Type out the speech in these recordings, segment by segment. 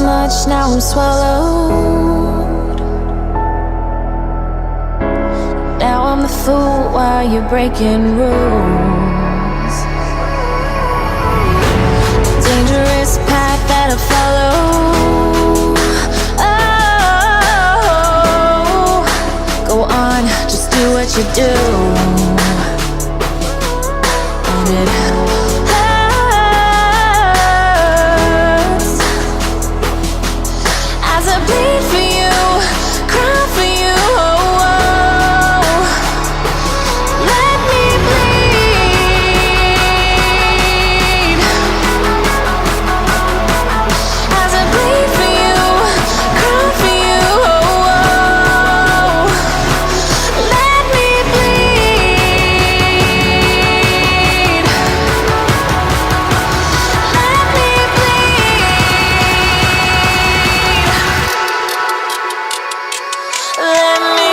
much, now I'm swallowed. Now I'm the fool while you're breaking rules. Dangerous path that I follow. Oh, go on, just do what you do. And it hurts as I bleed for you, cry for you. Oh, oh. Let me bleed as I bleed for you, cry for you. Oh, oh. Let me bleed. Let me bleed. Let me.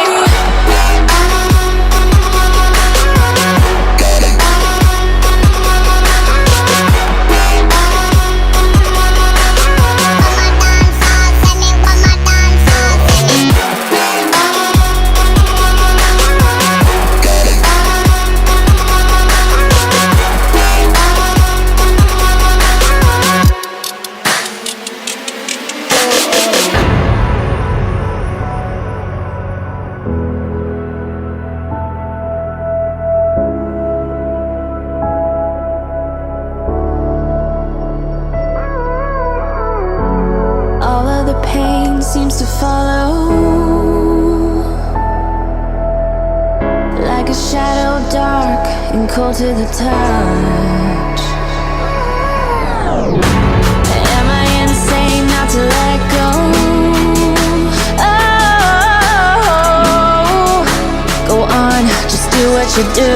All of the pain seems to follow, like a shadow dark and cold to the touch. Am I insane not to let go? Oh, go on, just do what you do.